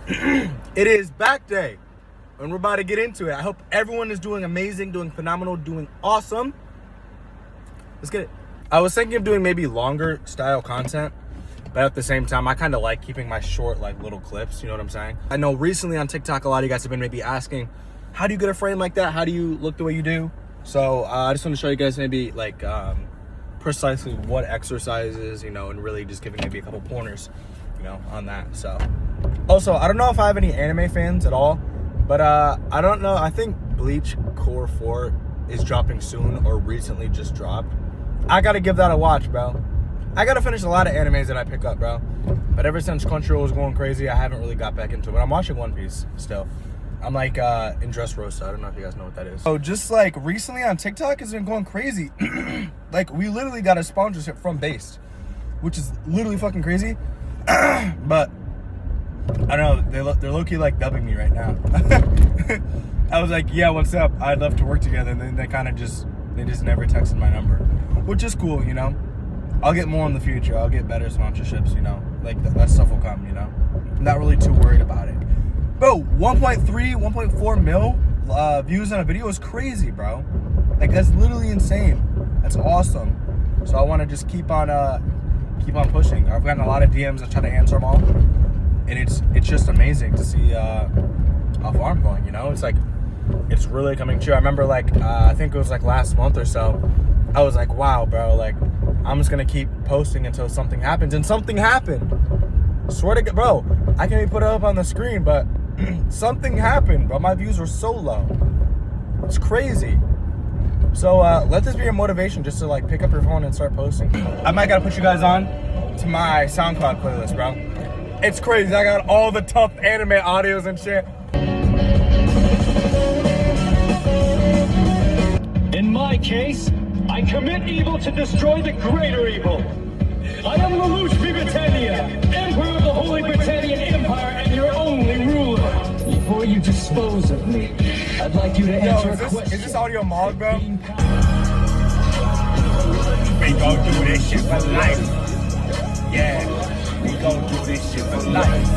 It is back day, and we're about to get into it. I hope everyone is doing amazing, doing phenomenal, doing awesome. Let's get it. I was thinking of doing maybe longer style content, but at the same time, I kind of like keeping my short, like little clips. You know what I'm saying? I know recently on TikTok, a lot of you guys have been maybe asking, how do you get a frame like that? How do you look the way you do? So I just want to show you guys maybe like precisely what exercises, and really just giving maybe a couple pointers, on that. So also, I don't know if I have any anime fans at all, but I don't know. I think Bleach Core 4 is dropping soon or recently just dropped. I gotta give that a watch, bro. I gotta finish a lot of animes that I pick up, bro. But ever since Crunchyroll was going crazy, I haven't really got back into it. But I'm watching One Piece still. I'm like in Dressrosa. I don't know if you guys know what that is. So just like recently on TikTok has been going crazy. Like we literally got a sponsorship from Based, which is literally fucking crazy. But I don't know, they're low-key like dubbing me right now. I was like, yeah, what's up? I'd love to work together. And then they just never texted my number, which is cool, I'll get more in the future. I'll get better sponsorships, like that stuff will come, I'm not really too worried about it. Bro, 1.3, 1.4 mil views on a video is crazy, bro. Like that's literally insane. That's awesome. So I want to just keep on pushing. I've gotten a lot of DMs. I try to answer them all, and it's just amazing to see how far I'm going. It's like it's really coming true. I remember like I think it was like last month or so. I was like, wow, bro. Like I'm just gonna keep posting until something happens, and something happened. Swear to God, bro. I can't even put it up on the screen, but something happened, bro. My views were so low. It's crazy. So let this be your motivation just to like pick up your phone and start posting. I might gotta put you guys on to my SoundCloud playlist, bro. It's crazy. I got all the tough anime audios and shit. In my case, I commit evil to destroy the greater evil. I am Lelouch Britannia, Emperor of the Holy Britannian Empire and your only ruler. Before you dispose of me, I'd like you to answer a question. Is this audio mod, bro? We gon' do this shit for life. Yeah, we gon' do this shit for life.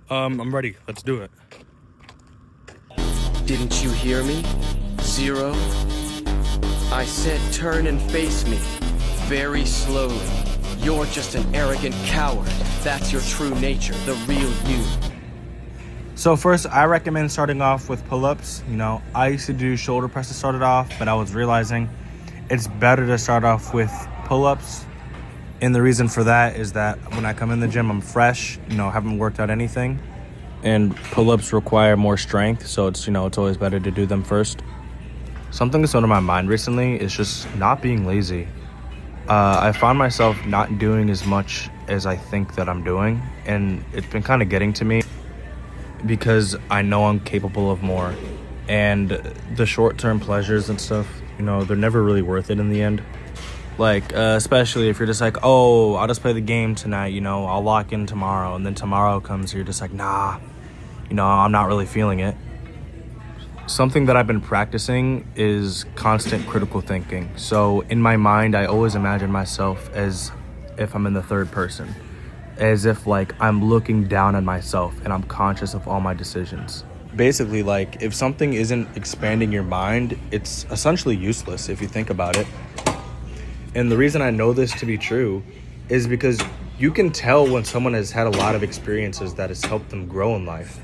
I'm ready. Let's do it. Didn't you hear me? Zero? I said turn and face me. Very slowly. You're just an arrogant coward. That's your true nature, the real you. So first, I recommend starting off with pull-ups. I used to do shoulder press to start it off, but I was realizing it's better to start off with pull-ups. And the reason for that is that when I come in the gym, I'm fresh, haven't worked out anything. And pull-ups require more strength, so it's always better to do them first. Something that's on my mind recently is just not being lazy. I find myself not doing as much as I think that I'm doing, and it's been kind of getting to me because I know I'm capable of more. And the short-term pleasures and stuff, they're never really worth it in the end. Like, especially if you're just like, oh, I'll just play the game tonight, I'll lock in tomorrow. And then tomorrow comes, you're just like, nah, I'm not really feeling it. Something that I've been practicing is constant critical thinking. So in my mind, I always imagine myself as if I'm in the third person, as if like I'm looking down on myself and I'm conscious of all my decisions. Basically, like if something isn't expanding your mind, it's essentially useless if you think about it. And the reason I know this to be true is because you can tell when someone has had a lot of experiences that has helped them grow in life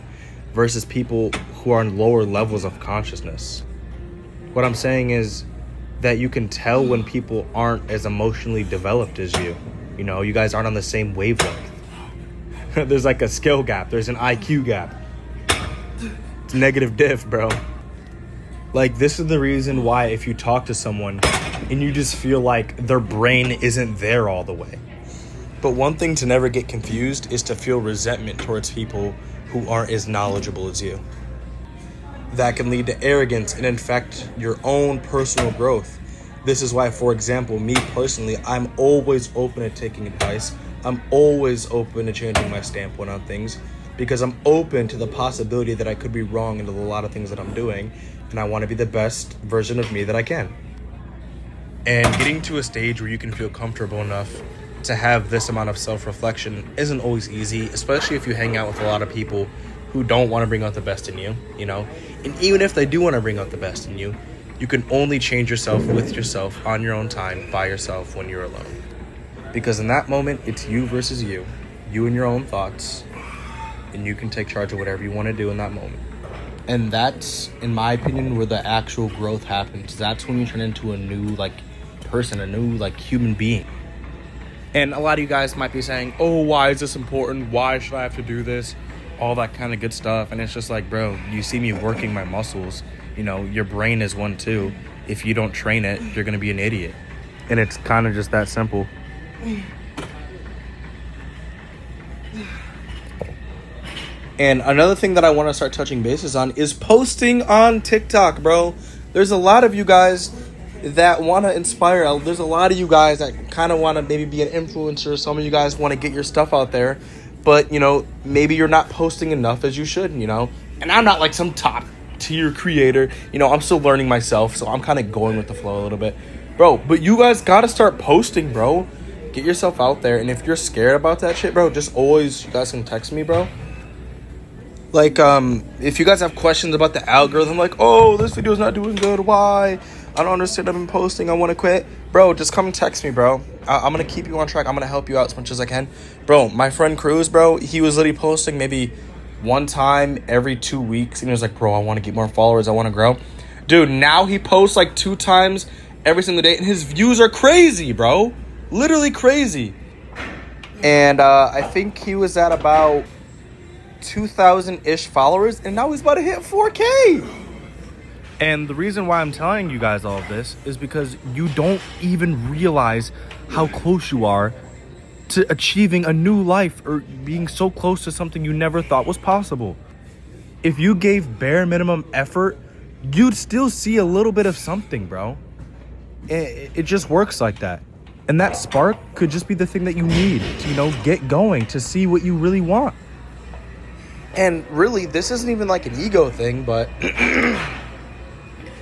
versus people who are on lower levels of consciousness. What I'm saying is that you can tell when people aren't as emotionally developed as you. You guys aren't on the same wavelength. There's like a skill gap. There's an IQ gap. It's negative diff, bro. Like, this is the reason why if you talk to someone and you just feel like their brain isn't there all the way. But one thing to never get confused is to feel resentment towards people who aren't as knowledgeable as you. That can lead to arrogance and infect your own personal growth. This is why, for example, me personally, I'm always open to taking advice. I'm always open to changing my standpoint on things because I'm open to the possibility that I could be wrong in a lot of things that I'm doing, and I want to be the best version of me that I can. And getting to a stage where you can feel comfortable enough to have this amount of self-reflection isn't always easy, especially if you hang out with a lot of people who don't want to bring out the best in you, you know? And even if they do want to bring out the best in you, you can only change yourself with yourself on your own time, by yourself, when you're alone. Because in that moment, it's you versus you and your own thoughts, and you can take charge of whatever you want to do in that moment. And that's, in my opinion, where the actual growth happens. That's when you turn into a new, person, a new, human being. And a lot of you guys might be saying, oh, why is this important? Why should I have to do this? All that kind of good stuff. And it's just like, bro, you see me working my muscles. You know, your brain is one too. If you don't train it, you're going to be an idiot. And it's kind of just that simple. And another thing that I want to start touching bases on is posting on TikTok, bro. There's a lot of you guys that want to inspire. There's a lot of you guys that kind of want to maybe be an influencer. Some of you guys want to get your stuff out there. But, you know, maybe you're not posting enough as you should, you know. And I'm not like some top tier creator. You know, I'm still learning myself. So I'm kind of going with the flow a little bit. Bro, but you guys got to start posting, bro. Get yourself out there. And if you're scared about that shit, bro, just always, you guys can text me, bro. If you guys have questions about the algorithm, like, oh, this video's not doing good, why? I don't understand, I've been posting, I want to quit. Bro, just come text me, bro. I'm going to keep you on track. I'm going to help you out as much as I can. Bro, my friend Cruz, bro, he was literally posting maybe one time every 2 weeks. And he was like, bro, I want to get more followers. I want to grow. Dude, now he posts like 2 times every single day. And his views are crazy, bro. Literally crazy. And I think he was at about 2,000-ish followers. And now he's about to hit 4K. And the reason why I'm telling you guys all of this is because you don't even realize how close you are to achieving a new life or being so close to something you never thought was possible. If you gave bare minimum effort, you'd still see a little bit of something, bro. It just works like that. And that spark could just be the thing that you need to, you know, get going, to see what you really want. And really, this isn't even like an ego thing, but...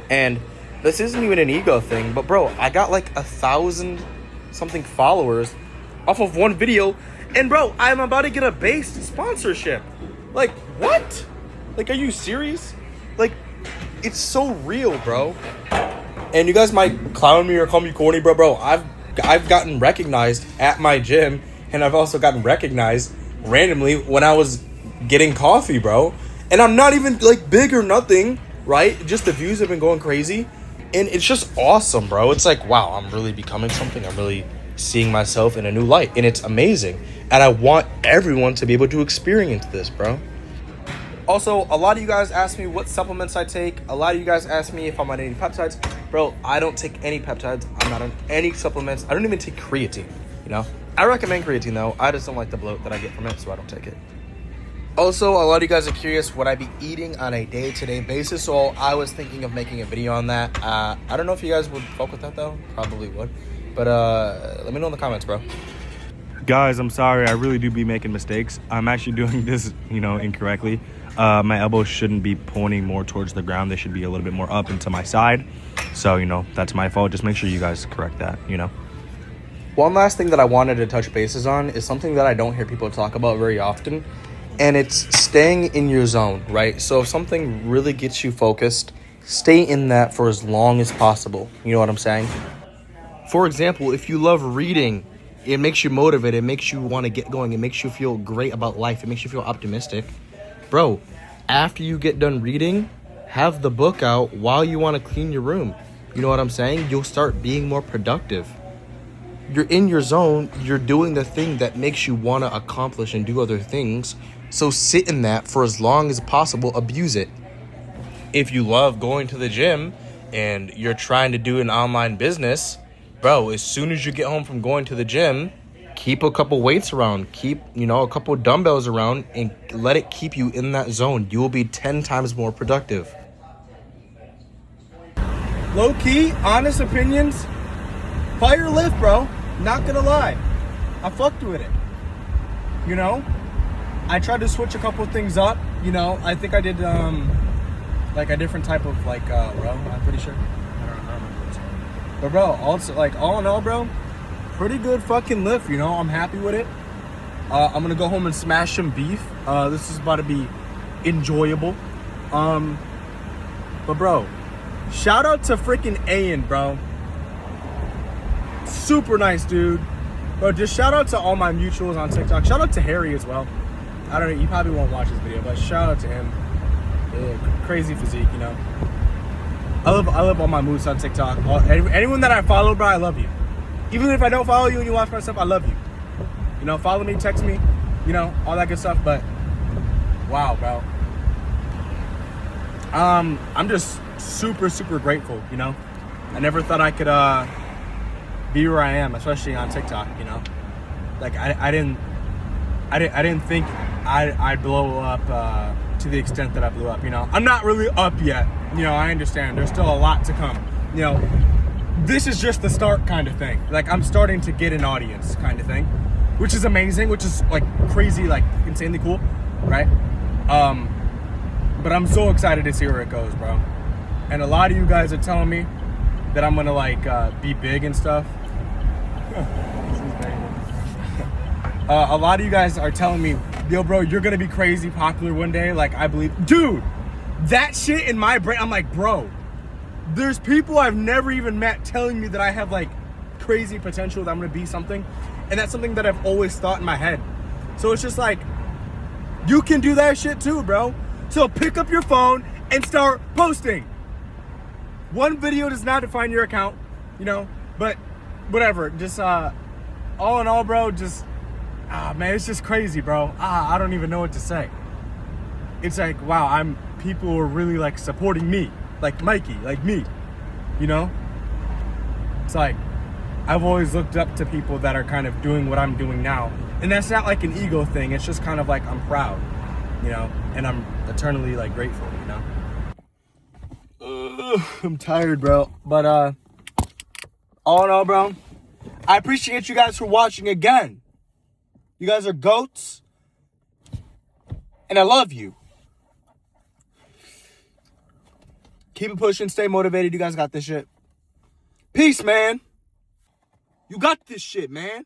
And this isn't even an ego thing, but bro, I got like 1,000 something followers off of one video, and bro, I'm about to get a base sponsorship. Like, what? Like, are you serious? Like, it's so real, bro. And you guys might clown me or call me corny, bro. I've gotten recognized at my gym, and I've also gotten recognized randomly when I was getting coffee, bro. And I'm not even like big or nothing. Right? Just the views have been going crazy. And it's just awesome, bro. It's like, wow, I'm really becoming something. I'm really seeing myself in a new light. And it's amazing. And I want everyone to be able to experience this, bro. Also, a lot of you guys ask me what supplements I take. A lot of you guys ask me if I'm on any peptides. Bro, I don't take any peptides. I'm not on any supplements. I don't even take creatine, you know? I recommend creatine, though. I just don't like the bloat that I get from it, so I don't take it. Also, a lot of you guys are curious what I be eating on a day-to-day basis, so I was thinking of making a video on that. I don't know if you guys would fuck with that, though. Probably would. But let me know in the comments, bro. Guys, I'm sorry. I really do be making mistakes. I'm actually doing this, you know, incorrectly. My elbows shouldn't be pointing more towards the ground. They should be a little bit more up and to my side. So, you know, that's my fault. Just make sure you guys correct that, you know. One last thing that I wanted to touch bases on is something that I don't hear people talk about very often. And it's staying in your zone, right? So if something really gets you focused, stay in that for as long as possible. You know what I'm saying? For example, if you love reading, it makes you motivated. It makes you want to get going. It makes you feel great about life. It makes you feel optimistic. Bro, after you get done reading, have the book out while you want to clean your room. You know what I'm saying? You'll start being more productive. You're in your zone. You're doing the thing that makes you want to accomplish and do other things. So sit in that for as long as possible. Abuse it. If you love going to the gym and you're trying to do an online business, bro, as soon as you get home from going to the gym, keep a couple weights around. Keep, a couple dumbbells around and let it keep you in that zone. You will be 10 times more productive. Low key, honest opinions, fire lift, bro. Not gonna lie. I fucked with it. You know? I tried to switch a couple of things up. You know, I think I did like a different type of row, I'm pretty sure. I don't remember what's But bro, also like all in all, bro, pretty good fucking lift, you know. I'm happy with it. I'm gonna go home and smash some beef. This is about to be enjoyable. But bro, shout out to freaking Ayan, bro. Super nice dude. Bro, just shout out to all my mutuals on TikTok. Shout out to Harry as well. I don't know, you probably won't watch this video, but shout out to him. Yeah, crazy physique, you know. I love all my moves on TikTok. Anyone that I follow, bro, I love you. Even if I don't follow you and you watch my stuff, I love you. You know, follow me, text me, you know, all that good stuff. But wow, bro. I'm just super, super grateful, you know. I never thought I could be where I am, especially on TikTok, you know. Like I didn't think I'd blow up to the extent that I blew up, you know. I'm not really up yet, you know. I understand there's still a lot to come, you know. This is just the start kind of thing. Like I'm starting to get an audience kind of thing, which is amazing, which is like crazy, like insanely cool, right? But I'm so excited to see where it goes, bro. And a lot of you guys are telling me that I'm gonna like be big and stuff. A lot of you guys are telling me, yo, bro, you're gonna be crazy popular one day. Like, I believe, dude, that shit in my brain. I'm like, bro, there's people I've never even met telling me that I have like crazy potential, that I'm gonna be something. And that's something that I've always thought in my head. So it's just like, you can do that shit too, bro. So pick up your phone and start posting. One video does not define your account, you know, but whatever. Just all in all, bro, just man, it's just crazy, bro. I don't even know what to say. It's like, wow, people are really like supporting me, like Mikey, like me, you know. It's like I've always looked up to people that are kind of doing what I'm doing now, and that's not like an ego thing. It's just kind of like I'm proud, you know, and I'm eternally like grateful, you know. I'm tired, bro, but all in all, bro, I appreciate you guys for watching again. You guys are goats, and I love you. Keep it pushing, stay motivated. You guys got this shit. Peace, man. You got this shit, man.